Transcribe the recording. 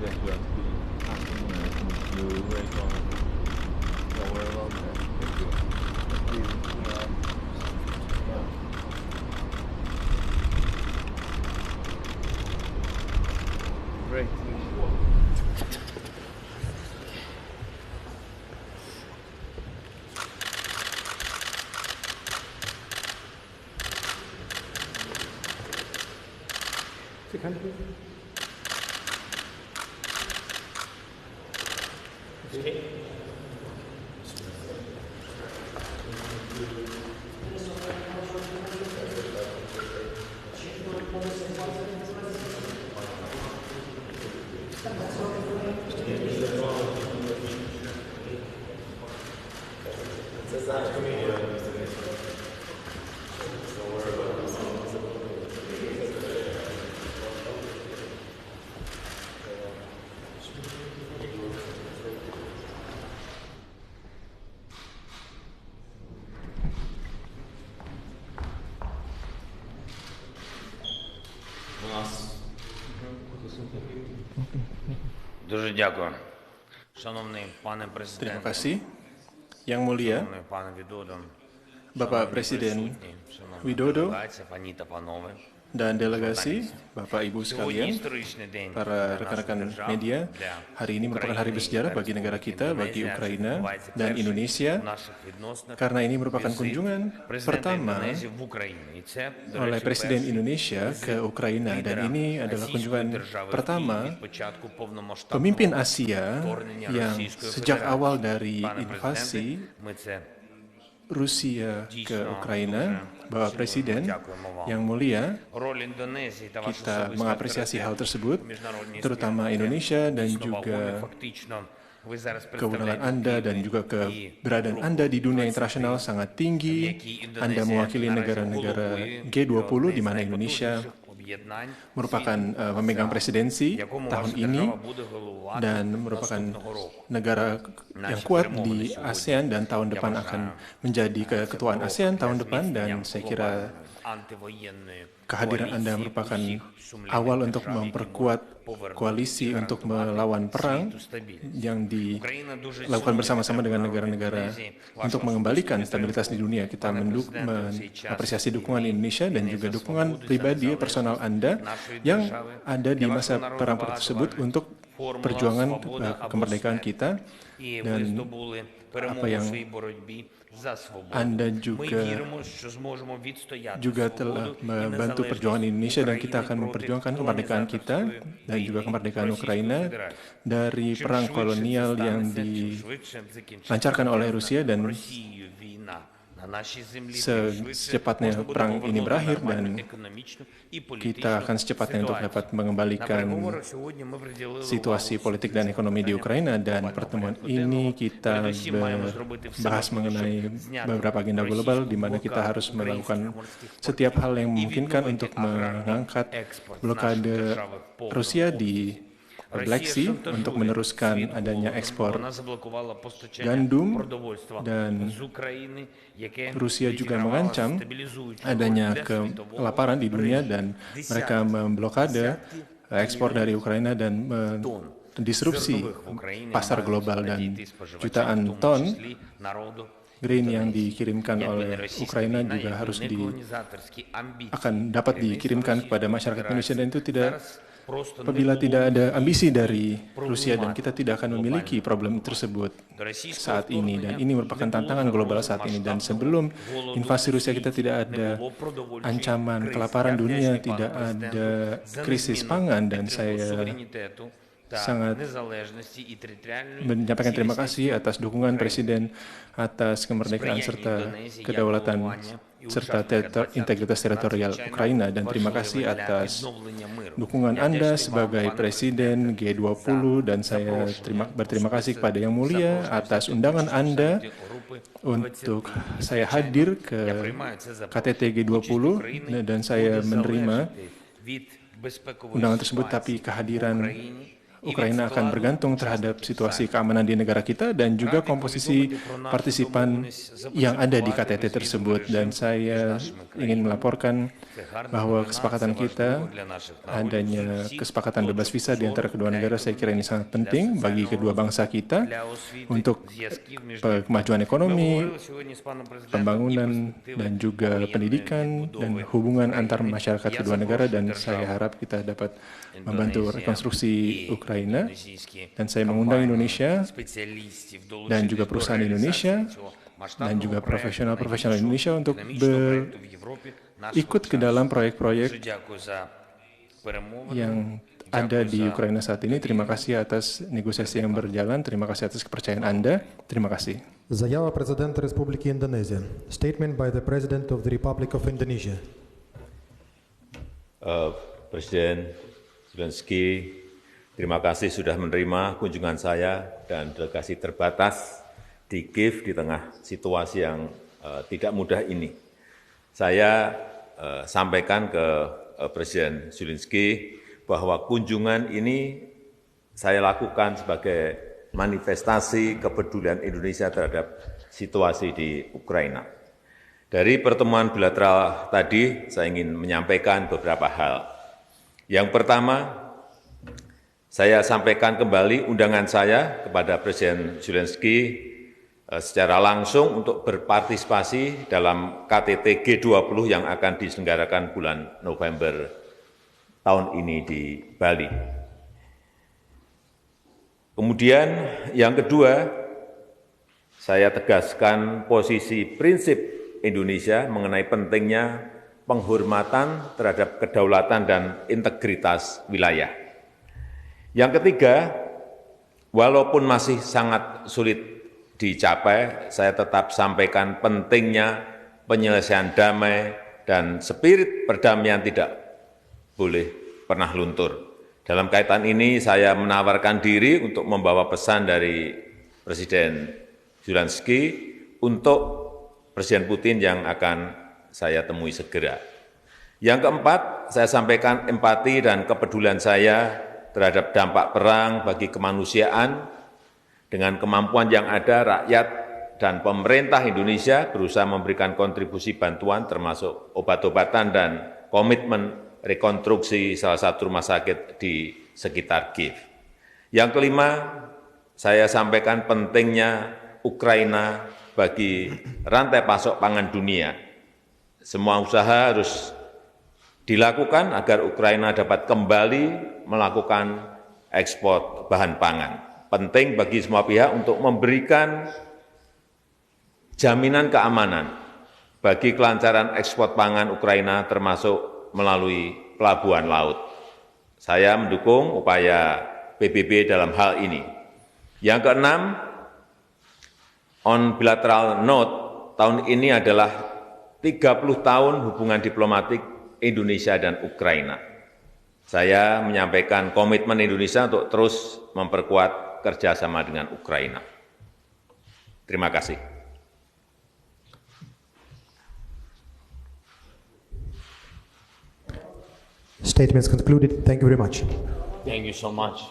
guess we have to be asking you very long. Don't worry about that. Thank you. Yeah. Great. Дуже дякую. Шановний пане Terima президенте, kasih. Yang mulia, шановний пане Widodo, Bapak шановні Presiden присутні, шановна Widodo делегація, пані та панове. dan delegasi, Bapak Ibu Сьогодні sekalian, історичний день para для нашої rekan-rekan держави, media, для hari ini merupakan hari України bersejarah та bagi negara Республіки kita, bagi Індонезія, адже Ukraina відбувається dan перший Indonesia, в наших відносинах karena ini merupakan візит kunjungan президента pertama Індонезії в Україну. І це, до oleh речі, Presiden перший Indonesia ke Ukraina, dan лідера ini adalah Азійської kunjungan держави pertama від початку повномасштабного pemimpin Asia вторгнення yang Російської sejak Федерації. awal dari Пане invasi президенте, ми це Rusia ke Дійсно, Ukraina, дуже Bapak цінуємо, Presiden дякуємо вам. yang mulia, Роль Індонезії та ваш kita особистий mengapresiasi hal авторитет tersebut, у міжнародній terutama спільноті Indonesia dan дійсно juga вагомий. Фактично, ви зараз kewenangan представляєте Anda dan Україну juga і keberadaan групу Anda di dunia 23, internasional sangat tinggi. які Індонезія Anda mewakili наразі negara-negara головує G20 одне di з mana Indonesia найпотужніших об'єднань merupakan світу, memegang presidensi якому tahun ваша ini держава буде головувати dan merupakan наступного року. negara yang kuat di ASEAN dan tahun depan akan menjadi keketuaan ASEAN tahun depan, dan saya kira kehadiran Anda merupakan awal untuk memperkuat koalisi untuk melawan perang yang dilakukan bersama-sama dengan negara-negara untuk mengembalikan stabilitas di dunia. Kita mengapresiasi dukungan Indonesia dan juga dukungan pribadi personal Anda yang ada di masa perang tersebut untuk perjuangan kemerdekaan kita, dan apa yang Anda juga telah membantu perjuangan Indonesia, dan kita akan memperjuangkan kemerdekaan kita dan juga kemerdekaan Ukraina dari perang kolonial yang dilancarkan oleh Rusia, dan secepatnya perang ini berakhir dan kita akan secepatnya untuk dapat mengembalikan situasi politik dan ekonomi di Ukraina. Dan pertemuan ini kita bahas mengenai beberapa agenda global di mana kita harus melakukan setiap hal yang memungkinkan untuk mengangkat blokade Rusia di Black Sea untuk meneruskan adanya ekspor gandum, dan Rusia juga mengancam adanya kelaparan di dunia, dan mereka memblokade ekspor dari Ukraina dan disrupsi pasar global, dan jutaan ton grain yang dikirimkan oleh Ukraina juga harus akan dapat dikirimkan kepada masyarakat Indonesia, dan itu tidak apabila tidak ada ambisi dari Rusia, dan kita tidak akan memiliki problem tersebut saat ini, dan ini merupakan tantangan global saat ini. Dan sebelum invasi Rusia kita tidak ada ancaman kelaparan dunia, tidak ada krisis pangan, dan saya sangat menyampaikan terima kasih atas dukungan Presiden atas kemerdekaan serta kedaulatan serta integritas teritorial Ukraina, dan terima kasih atas dukungan Anda sebagai Presiden G20, dan saya berterima kasih kepada Yang Mulia atas undangan Anda untuk saya hadir ke KTT G20, dan saya menerima undangan tersebut, tapi kehadiran Ukraina akan bergantung terhadap situasi keamanan di negara kita dan juga komposisi partisipan yang ada di KTT tersebut. Dan saya ingin melaporkan bahwa kesepakatan kita, adanya kesepakatan bebas visa di antara kedua negara, saya kira ini sangat penting bagi kedua bangsa kita untuk kemajuan ekonomi, pembangunan, dan juga pendidikan dan hubungan antar masyarakat kedua negara, dan saya harap kita dapat membantu rekonstruksi Ukraina, dan saya mengundang Indonesia dan juga perusahaan Indonesia dan juga profesional-profesional Indonesia untuk ikut ke dalam proyek-proyek yang ada di Ukraina saat ini. Terima kasih atas negosiasi yang berjalan, terima kasih atas kepercayaan Anda, terima kasih. Заява президента Республіки Індонезія. Statement by the President of the Republic of Indonesia. Presiden Zelensky, terima kasih sudah menerima kunjungan saya dan delegasi terbatas di Kiev di tengah situasi yang tidak mudah ini. Saya sampaikan ke Presiden Zelensky bahwa kunjungan ini saya lakukan sebagai manifestasi kepedulian Indonesia terhadap situasi di Ukraina. Dari pertemuan bilateral tadi, saya ingin menyampaikan beberapa hal. Yang pertama, saya sampaikan kembali undangan saya kepada Presiden Zelensky secara langsung untuk berpartisipasi dalam KTT G20 yang akan diselenggarakan bulan November tahun ini di Bali. Kemudian yang kedua, saya tegaskan posisi prinsip Indonesia mengenai pentingnya penghormatan terhadap kedaulatan dan integritas wilayah. Yang ketiga, walaupun masih sangat sulit dicapai, saya tetap sampaikan pentingnya penyelesaian damai dan spirit perdamaian tidak boleh pernah luntur. Dalam kaitan ini, saya menawarkan diri untuk membawa pesan dari Presiden Zelensky untuk Presiden Putin yang akan saya temui segera. Yang keempat, saya sampaikan empati dan kepedulian saya terhadap dampak perang bagi kemanusiaan. Dengan kemampuan yang ada, rakyat dan pemerintah Indonesia berusaha memberikan kontribusi bantuan termasuk obat-obatan dan komitmen rekonstruksi salah satu rumah sakit di sekitar Kiev. Yang kelima, saya sampaikan pentingnya Ukraina bagi rantai pasok pangan dunia. Semua usaha harus dilakukan agar Ukraina dapat kembali melakukan ekspor bahan pangan. Penting bagi semua pihak untuk memberikan jaminan keamanan bagi kelancaran ekspor pangan Ukraina termasuk melalui pelabuhan laut. Saya mendukung upaya PBB dalam hal ini. Yang keenam, on bilateral note, tahun ini adalah 30 tahun hubungan diplomatik Indonesia dan Ukraina. Saya menyampaikan komitmen Indonesia untuk terus memperkuat kerjasama dengan Ukraina. Terima kasih. Statements concluded. Thank you very much. Thank you so much.